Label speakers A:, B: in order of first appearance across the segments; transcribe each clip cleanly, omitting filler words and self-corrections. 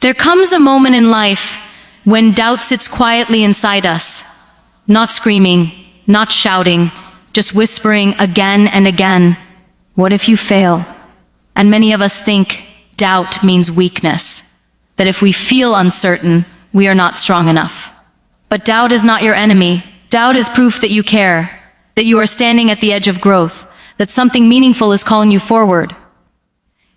A: There comes a moment in life when doubt sits quietly inside us, not screaming, not shouting, just whispering again and again, "What if you fail?" And many of us think doubt means weakness, that if we feel uncertain, we are not strong enough. But doubt is not your enemy. Doubt is proof that you care, that you are standing at the edge of growth, that something meaningful is calling you forward.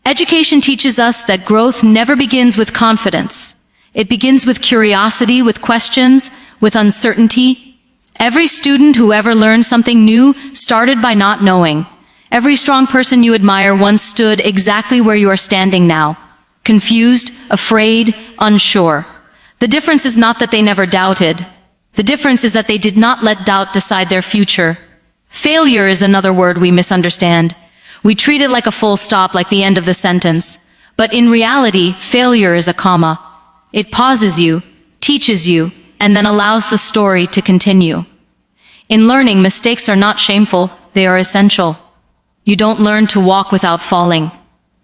A: Education teaches us that growth never begins with confidence. It begins with curiosity, with questions, with uncertainty. Every student who ever learned something new started by not knowing. Every strong person you admire once stood exactly where you are standing now, confused, afraid, unsure. The difference is not that they never doubted. The difference is that they did not let doubt decide their future. Failure is another word we misunderstand. We treat it like a full stop, like the end of the sentence. But in reality, failure is a comma. It pauses you, teaches you, and then allows the story to continue. In learning, mistakes are not shameful, they are essential. You don't learn to walk without falling.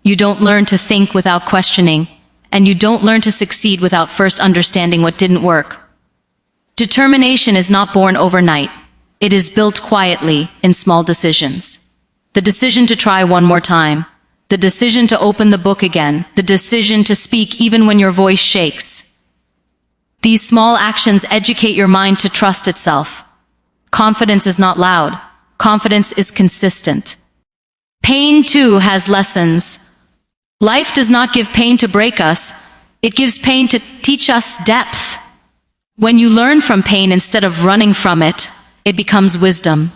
A: You don't learn to think without questioning. And you don't learn to succeed without first understanding what didn't work. Determination is not born overnight. It is built quietly in small decisions. The decision to try one more time. The decision to open the book again. The decision to speak even when your voice shakes. These small actions educate your mind to trust itself. Confidence is not loud. Confidence is consistent. Pain, too, has lessons. Life does not give pain to break us. It gives pain to teach us depth. When you learn from pain instead of running from it, it becomes wisdom.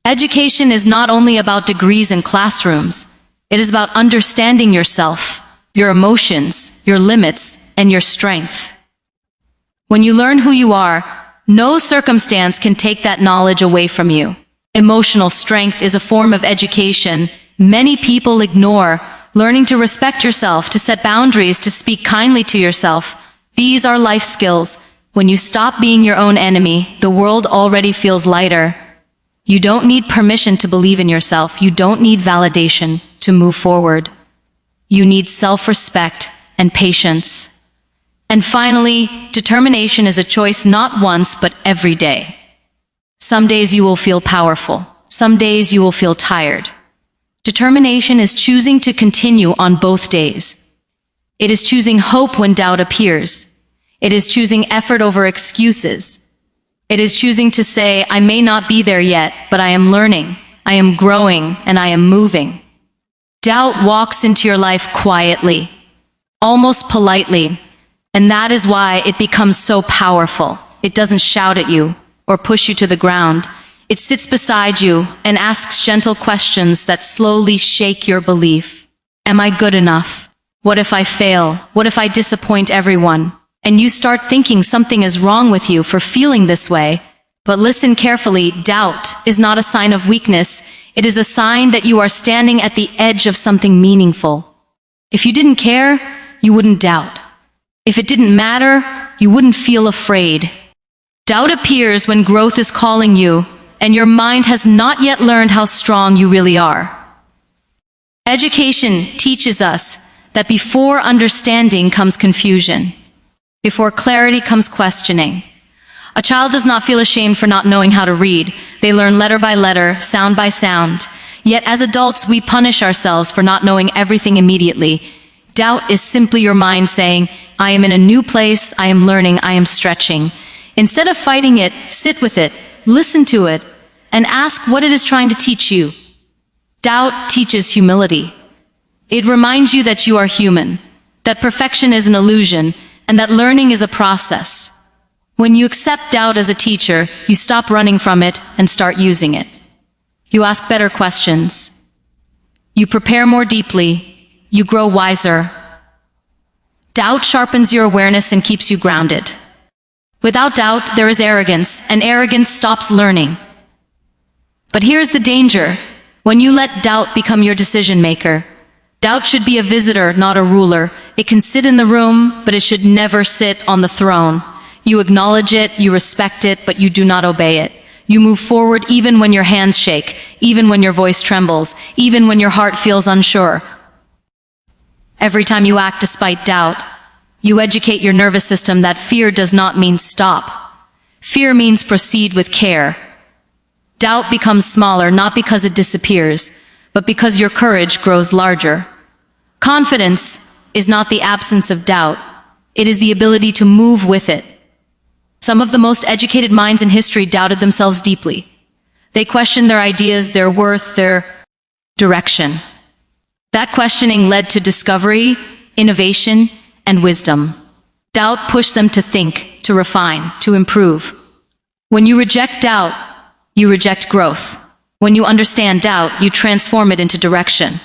A: Education is not only about degrees and classrooms. It is about understanding yourself, your emotions, your limits, and your strength. When you learn who you are, no circumstance can take that knowledge away from you. Emotional strength is a form of education many people ignore. Learning to respect yourself, to set boundaries, to speak kindly to yourself. These are life skills. When you stop being your own enemy, the world already feels lighter. You don't need permission to believe in yourself. You don't need validation to move forward. You need self-respect and patience. And finally, determination is a choice not once, but every day. Some days you will feel powerful. Some days you will feel tired. Determination is choosing to continue on both days. It is choosing hope when doubt appears. It is choosing effort over excuses. It is choosing to say, I may not be there yet, but I am learning, I am growing, and I am moving. Doubt walks into your life quietly, almost politely, and that is why it becomes so powerful. It doesn't shout at you or push you to the ground. It sits beside you and asks gentle questions that slowly shake your belief. Am I good enough? What if I fail? What if I disappoint everyone? And you start thinking something is wrong with you for feeling this way. But listen carefully, doubt is not a sign of weakness. It is a sign that you are standing at the edge of something meaningful. If you didn't care, you wouldn't doubt. If it didn't matter, you wouldn't feel afraid. Doubt appears when growth is calling you, and your mind has not yet learned how strong you really are. Education teaches us that before understanding comes confusion. Before clarity comes questioning. A child does not feel ashamed for not knowing how to read. They learn letter by letter, sound by sound. Yet as adults, we punish ourselves for not knowing everything immediately. Doubt is simply your mind saying, I am in a new place, I am learning, I am stretching. Instead of fighting it, sit with it, listen to it, and ask what it is trying to teach you. Doubt teaches humility. It reminds you that you are human, that perfection is an illusion, and that learning is a process. When you accept doubt as a teacher, you stop running from it and start using it. You ask better questions. You prepare more deeply. You grow wiser. Doubt sharpens your awareness and keeps you grounded. Without doubt, there is arrogance, and arrogance stops learning. But here's the danger. When you let doubt become your decision maker, doubt should be a visitor, not a ruler. It can sit in the room, but it should never sit on the throne. You acknowledge it, you respect it, but you do not obey it. You move forward even when your hands shake, even when your voice trembles, even when your heart feels unsure. Every time you act despite doubt, You educate your nervous system that fear does not mean stop. Fear means proceed with care. Doubt becomes smaller not because it disappears, but because your courage grows larger. Confidence is not the absence of doubt. It is the ability to move with it. Some of the most educated minds in history doubted themselves deeply. They questioned their ideas, their worth, their direction. That questioning led to discovery, innovation, and wisdom. Doubt pushed them to think, to refine, to improve. When you reject doubt, you reject growth. When you understand doubt, you transform it into direction.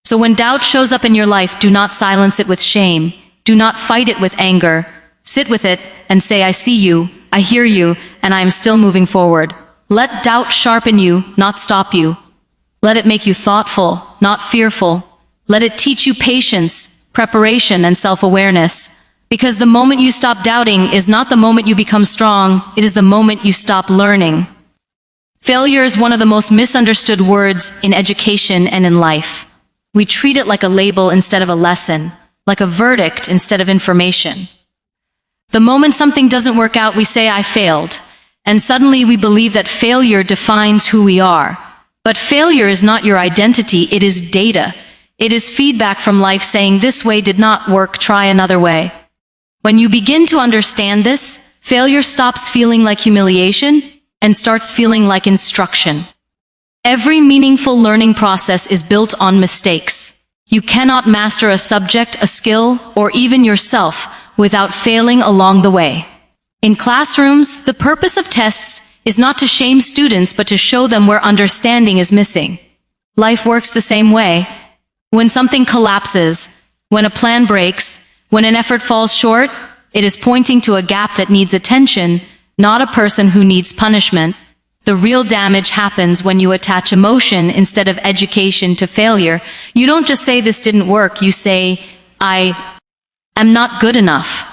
A: So when doubt shows up in your life, do not silence it with shame. Do not fight it with anger. Sit with it and say, I see you, I hear you, and I am still moving forward. Let doubt sharpen you, not stop you. Let it make you thoughtful, not fearful. Let it teach you patience, preparation, and self-awareness. Because the moment you stop doubting is not the moment you become strong, it is the moment you stop learning. Failure is one of the most misunderstood words in education and in life. We treat it like a label instead of a lesson, like a verdict instead of information. The moment something doesn't work out, we say, I failed. And suddenly we believe that failure defines who we are. But failure is not your identity, it is data. It is feedback from life saying, this way did not work, try another way. When you begin to understand this, failure stops feeling like humiliation and starts feeling like instruction. Every meaningful learning process is built on mistakes. You cannot master a subject, a skill, or even yourself without failing along the way. In classrooms, the purpose of tests is not to shame students but to show them where understanding is missing. Life works the same way. When something collapses, when a plan breaks, when an effort falls short, it is pointing to a gap that needs attention, not a person who needs punishment. The real damage happens when you attach emotion instead of education to failure. You don't just say this didn't work, you say, I am not good enough.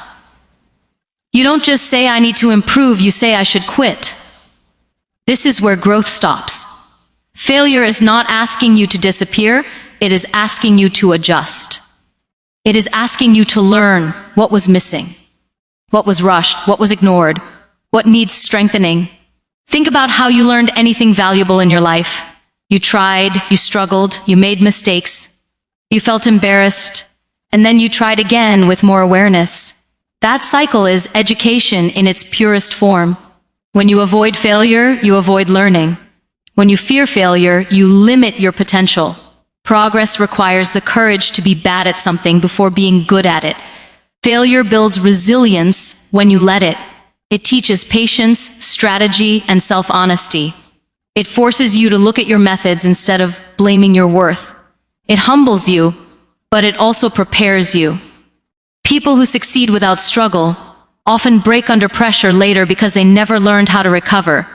A: You don't just say I need to improve, you say I should quit. This is where growth stops. Failure is not asking you to disappear, it is asking you to adjust. It is asking you to learn what was missing, what was rushed, what was ignored, what needs strengthening. Think about how you learned anything valuable in your life. You tried, you struggled, you made mistakes, you felt embarrassed, and then you tried again with more awareness. That cycle is education in its purest form. When you avoid failure, you avoid learning. When you fear failure, you limit your potential. Progress requires the courage to be bad at something before being good at it. Failure builds resilience when you let it. It teaches patience, strategy, and self-honesty. It forces you to look at your methods instead of blaming your worth. It humbles you, but it also prepares you. People who succeed without struggle often break under pressure later because they never learned how to recover.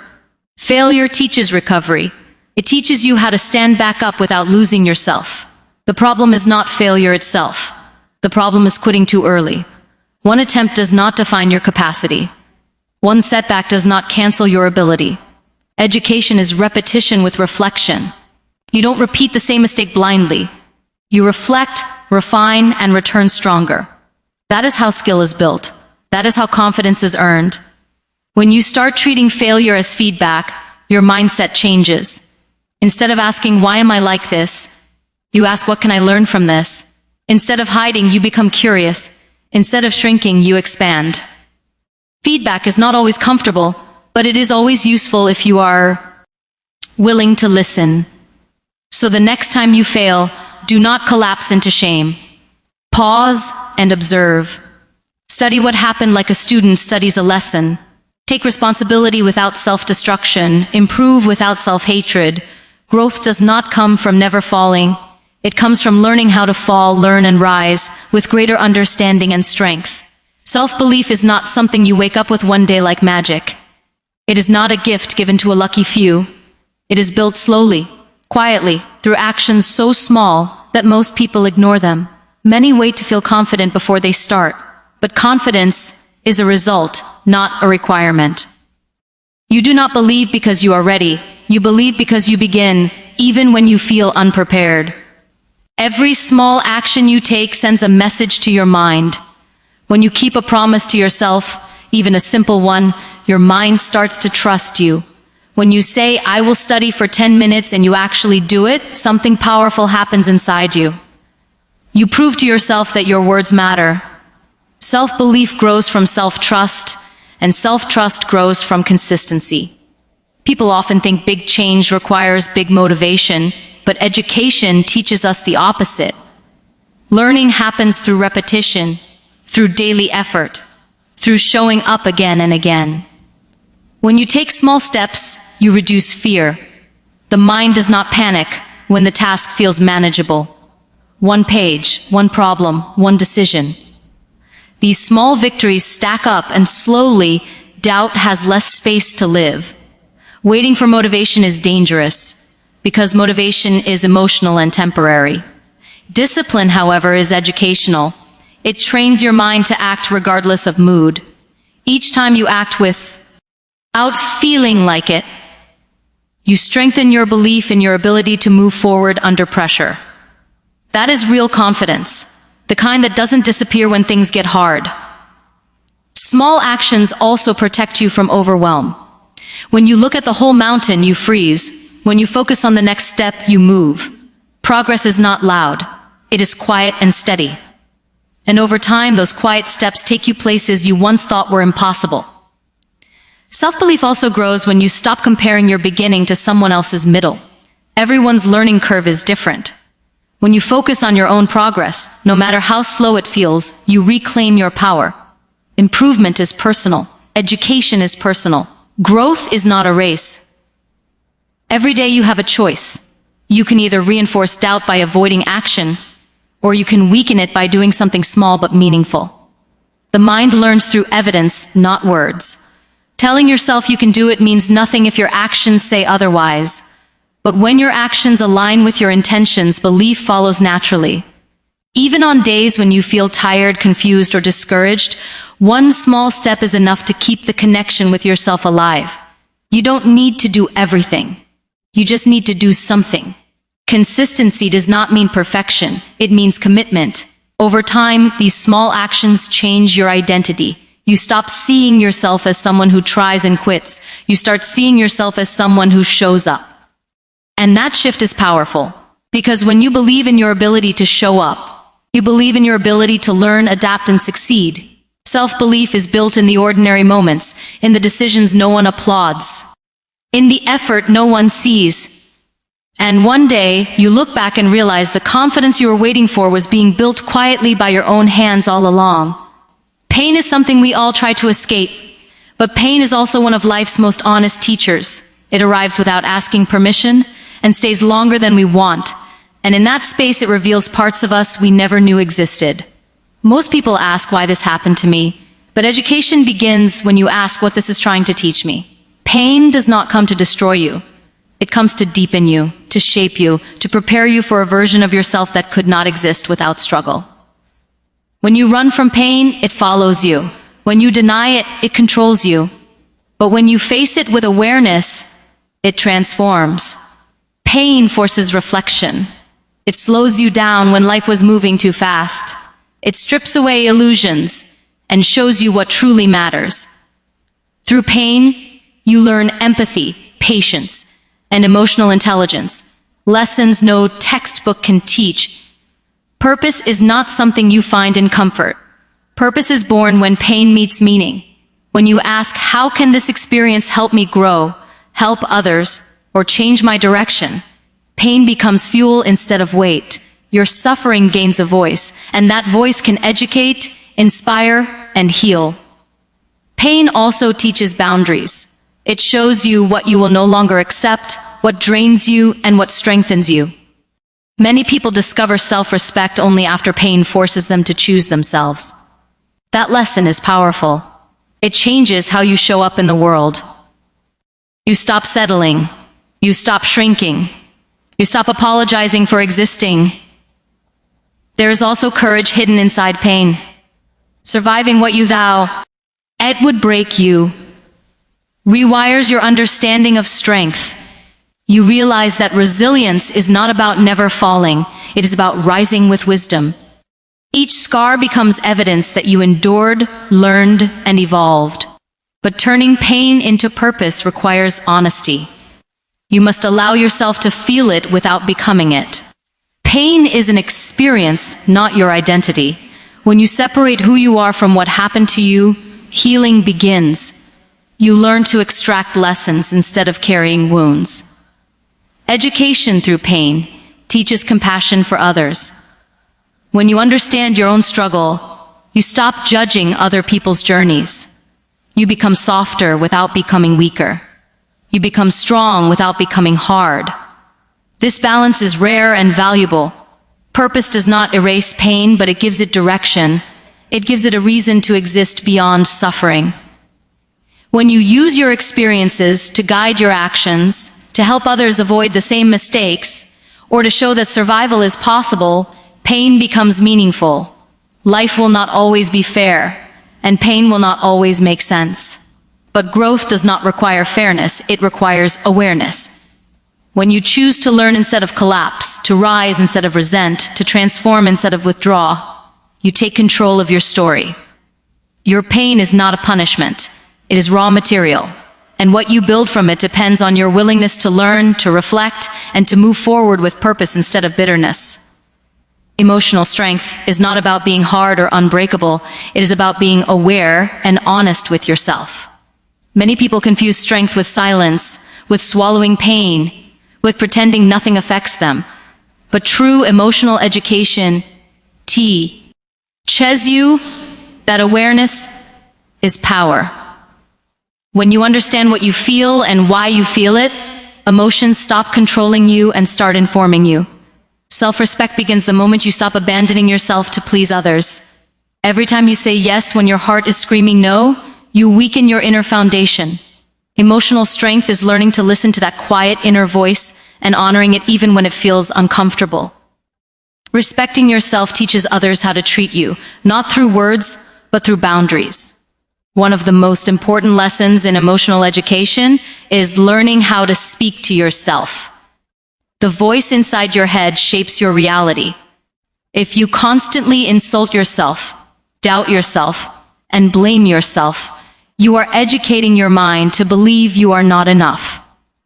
A: Failure teaches recovery. It teaches you how to stand back up without losing yourself. The problem is not failure itself. The problem is quitting too early. One attempt does not define your capacity. One setback does not cancel your ability. Education is repetition with reflection. You don't repeat the same mistake blindly. You reflect, refine, and return stronger. That is how skill is built. That is how confidence is earned. When you start treating failure as feedback, your mindset changes. Instead of asking, why am I like this? You ask, what can I learn from this? Instead of hiding, you become curious. Instead of shrinking, you expand. Feedback is not always comfortable, but it is always useful if you are willing to listen. So the next time you fail, do not collapse into shame. Pause and observe. Study what happened like a student studies a lesson. Take responsibility without self-destruction. Improve without self-hatred. Growth does not come from never falling. It comes from learning how to fall, learn, and rise with greater understanding and strength. Self-belief is not something you wake up with one day like magic. It is not a gift given to a lucky few. It is built slowly, quietly, through actions so small that most people ignore them. Many wait to feel confident before they start, but confidence is a result, not a requirement. You do not believe because you are ready. You believe because you begin, even when you feel unprepared. Every small action you take sends a message to your mind. When you keep a promise to yourself, even a simple one, your mind starts to trust you. When you say, "I will study for 10 minutes," and you actually do it, something powerful happens inside you. You prove to yourself that your words matter. Self-belief grows from self-trust, and self-trust grows from consistency. People often think big change requires big motivation, but education teaches us the opposite. Learning happens through repetition, through daily effort, through showing up again and again. When you take small steps, you reduce fear. The mind does not panic when the task feels manageable. One page, one problem, one decision. These small victories stack up, and slowly, doubt has less space to live. Waiting for motivation is dangerous, because motivation is emotional and temporary. Discipline, however, is educational. It trains your mind to act regardless of mood. Each time you act without feeling like it, you strengthen your belief in your ability to move forward under pressure. That is real confidence, the kind that doesn't disappear when things get hard. Small actions also protect you from overwhelm. When you look at the whole mountain, you freeze. When you focus on the next step, you move. Progress is not loud. It is quiet and steady. And over time, those quiet steps take you places you once thought were impossible. Self-belief also grows when you stop comparing your beginning to someone else's middle. Everyone's learning curve is different. When you focus on your own progress, no matter how slow it feels, you reclaim your power. Improvement is personal. Education is personal. Growth is not a race. Every day you have a choice. You can either reinforce doubt by avoiding action, or you can weaken it by doing something small but meaningful. The mind learns through evidence, not words. Telling yourself you can do it means nothing if your actions say otherwise. But when your actions align with your intentions, belief follows naturally. Even on days when you feel tired, confused, or discouraged, one small step is enough to keep the connection with yourself alive. You don't need to do everything. You just need to do something. Consistency does not mean perfection. It means commitment. Over time, these small actions change your identity. You stop seeing yourself as someone who tries and quits. You start seeing yourself as someone who shows up. And that shift is powerful, because when you believe in your ability to show up, you believe in your ability to learn, adapt, and succeed. Self-belief is built in the ordinary moments, in the decisions no one applauds, in the effort no one sees. And one day, you look back and realize the confidence you were waiting for was being built quietly by your own hands all along. Pain is something we all try to escape, but pain is also one of life's most honest teachers. It arrives without asking permission, and stays longer than we want, and in that space it reveals parts of us we never knew existed. Most people ask why this happened to me, but education begins when you ask what this is trying to teach me. Pain does not come to destroy you. It comes to deepen you, to shape you, to prepare you for a version of yourself that could not exist without struggle. When you run from pain, it follows you. When you deny it, it controls you. But when you face it with awareness, it transforms. Pain forces reflection. It slows you down when life was moving too fast. It strips away illusions and shows you what truly matters. Through pain, you learn empathy, patience, and emotional intelligence, lessons no textbook can teach. Purpose is not something you find in comfort. Purpose is born when pain meets meaning. When you ask, how can this experience help me grow, help others, or change my direction? Pain becomes fuel instead of weight. Your suffering gains a voice, and that voice can educate, inspire, and heal. Pain also teaches boundaries. It shows you what you will no longer accept, what drains you, and what strengthens you. Many people discover self-respect only after pain forces them to choose themselves. That lesson is powerful. It changes how you show up in the world. You stop settling. You stop shrinking. You stop apologizing for existing. There is also courage hidden inside pain. Surviving what you thought it would break you rewires your understanding of strength. You realize that resilience is not about never falling. It is about rising with wisdom. Each scar becomes evidence that you endured, learned, and evolved. But turning pain into purpose requires honesty. You must allow yourself to feel it without becoming it. Pain is an experience, not your identity. When you separate who you are from what happened to you, healing begins. You learn to extract lessons instead of carrying wounds. Education through pain teaches compassion for others. When you understand your own struggle, you stop judging other people's journeys. You become softer without becoming weaker. You become strong without becoming hard. This balance is rare and valuable. Purpose does not erase pain, but it gives it direction. It gives it a reason to exist beyond suffering. When you use your experiences to guide your actions, to help others avoid the same mistakes, or to show that survival is possible, pain becomes meaningful. Life will not always be fair, and pain will not always make sense. But growth does not require fairness, it requires awareness. When you choose to learn instead of collapse, to rise instead of resent, to transform instead of withdraw, you take control of your story. Your pain is not a punishment, it is raw material. And what you build from it depends on your willingness to learn, to reflect, and to move forward with purpose instead of bitterness. Emotional strength is not about being hard or unbreakable, it is about being aware and honest with yourself. Many people confuse strength with silence, with swallowing pain, with pretending nothing affects them. But true emotional education teaches you that awareness is power. When you understand what you feel and why you feel it, emotions stop controlling you and start informing you. Self-respect begins the moment you stop abandoning yourself to please others. Every time you say yes when your heart is screaming no, you weaken your inner foundation. Emotional strength is learning to listen to that quiet inner voice and honoring it even when it feels uncomfortable. Respecting yourself teaches others how to treat you, not through words, but through boundaries. One of the most important lessons in emotional education is learning how to speak to yourself. The voice inside your head shapes your reality. If you constantly insult yourself, doubt yourself, and blame yourself, you are educating your mind to believe you are not enough.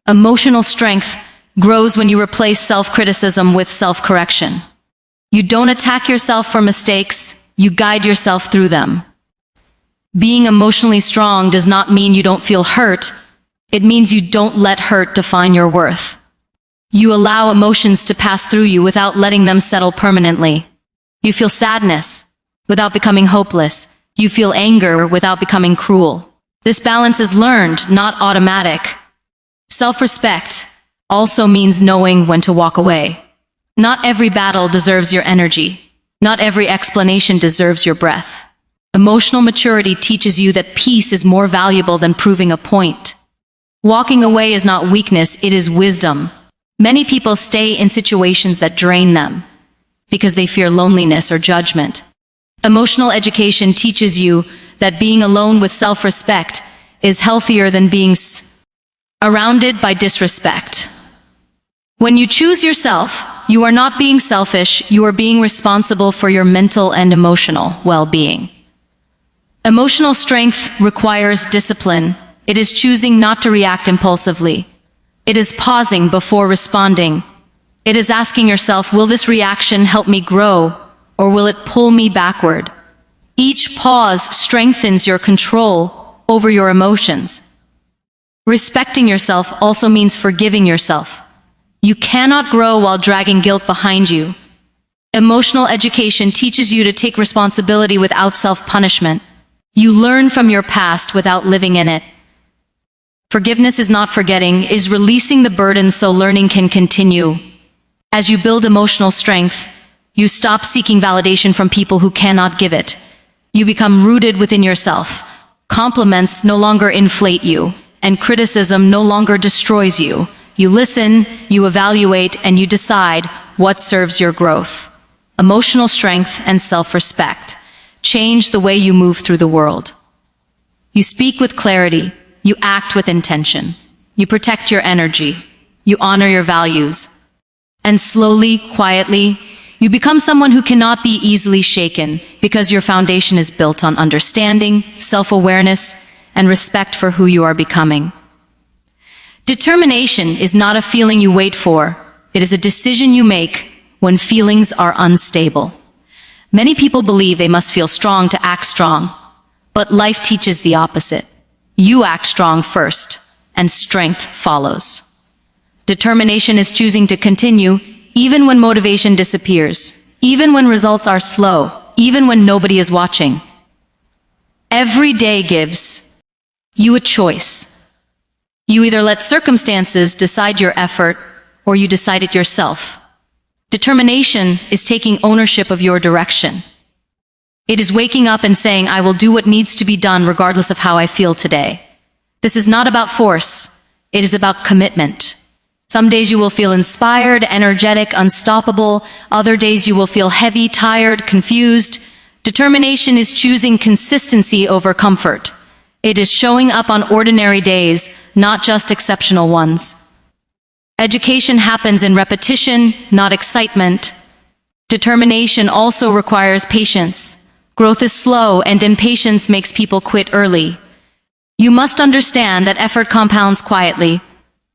A: Emotional strength grows when you replace self-criticism with self-correction. You don't attack yourself for mistakes, you guide yourself through them. Being emotionally strong does not mean you don't feel hurt, it means you don't let hurt define your worth. You allow emotions to pass through you without letting them settle permanently. You feel sadness without becoming hopeless. You feel anger without becoming cruel. This balance is learned, not automatic. Self-respect also means knowing when to walk away. Not every battle deserves your energy. Not every explanation deserves your breath. Emotional maturity teaches you that peace is more valuable than proving a point. Walking away is not weakness, it is wisdom. Many people stay in situations that drain them because they fear loneliness or judgment. Emotional education teaches you that being alone with self-respect is healthier than being surrounded by disrespect. When you choose yourself, you are not being selfish, you are being responsible for your mental and emotional well-being. Emotional strength requires discipline. It is choosing not to react impulsively. It is pausing before responding. It is asking yourself, will this reaction help me grow, or will it pull me backward? Each pause strengthens your control over your emotions. Respecting yourself also means forgiving yourself. You cannot grow while dragging guilt behind you. Emotional education teaches you to take responsibility without self-punishment. You learn from your past without living in it. Forgiveness is not forgetting, it is releasing the burden so learning can continue. As you build emotional strength, you stop seeking validation from people who cannot give it. You become rooted within yourself. Compliments no longer inflate you, and criticism no longer destroys you. You listen, you evaluate, and you decide what serves your growth. Emotional strength and self-respect change the way you move through the world. You speak with clarity. You act with intention. You protect your energy. You honor your values. And slowly, quietly, You become someone who cannot be easily shaken because your foundation is built on understanding, self-awareness, and respect for who you are becoming. Determination is not a feeling you wait for. It is a decision you make when feelings are unstable. Many people believe they must feel strong to act strong, but life teaches the opposite. You act strong first, and strength follows. Determination is choosing to continue even when motivation disappears, even when results are slow, even when nobody is watching. Every day gives you a choice. You either let circumstances decide your effort, or you decide it yourself. Determination is taking ownership of your direction. It is waking up and saying, I will do what needs to be done regardless of how I feel today. This is not about force. It is about commitment. Some days you will feel inspired, energetic, unstoppable. Other days you will feel heavy, tired, confused. Determination is choosing consistency over comfort. It is showing up on ordinary days, not just exceptional ones. Education happens in repetition, not excitement. Determination also requires patience. Growth is slow, and impatience makes people quit early. You must understand that effort compounds quietly.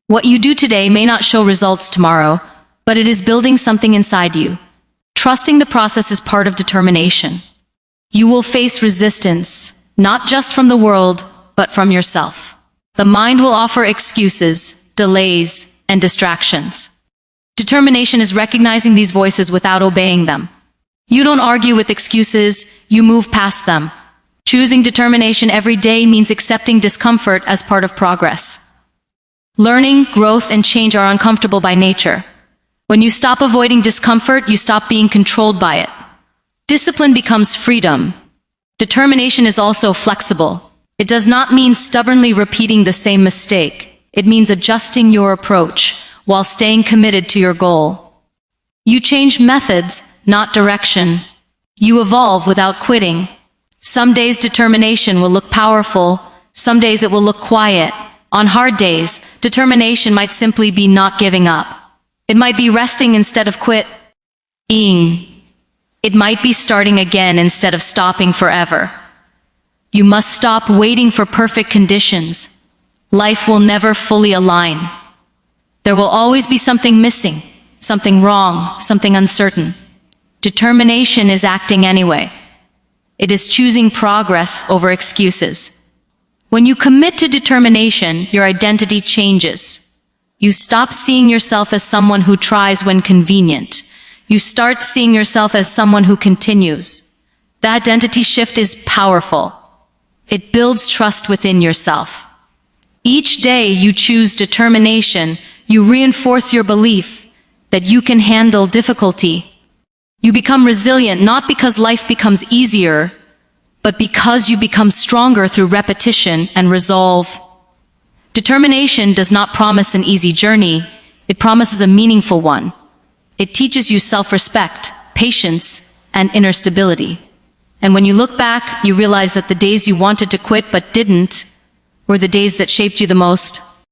A: What you do today may not show results tomorrow, but it is building something inside you. Trusting the process is part of determination. You will face resistance, not just from the world, but from yourself. The mind will offer excuses, delays, and distractions. Determination is recognizing these voices without obeying them. You don't argue with excuses, you move past them. Choosing determination every day means accepting discomfort as part of progress. Learning, growth, and change are uncomfortable by nature. When you stop avoiding discomfort, you stop being controlled by it. Discipline becomes freedom. Determination is also flexible. It does not mean stubbornly repeating the same mistake. It means adjusting your approach while staying committed to your goal. You change methods, not direction. You evolve without quitting. Some days determination will look powerful, some days it will look quiet. On hard days, determination might simply be not giving up. It might be resting instead of quitting. It might be starting again instead of stopping forever. You must stop waiting for perfect conditions. Life will never fully align. There will always be something missing, something wrong, something uncertain. Determination is acting anyway. It is choosing progress over excuses. When you commit to determination, your identity changes. You stop seeing yourself as someone who tries when convenient. You start seeing yourself as someone who continues. The identity shift is powerful. It builds trust within yourself. Each day you choose determination, you reinforce your belief that you can handle difficulty. You become resilient not because life becomes easier, but because you become stronger through repetition and resolve. Determination does not promise an easy journey, it promises a meaningful one. It teaches you self-respect, patience, and inner stability. And when you look back, you realize that the days you wanted to quit but didn't were the days that shaped you the most.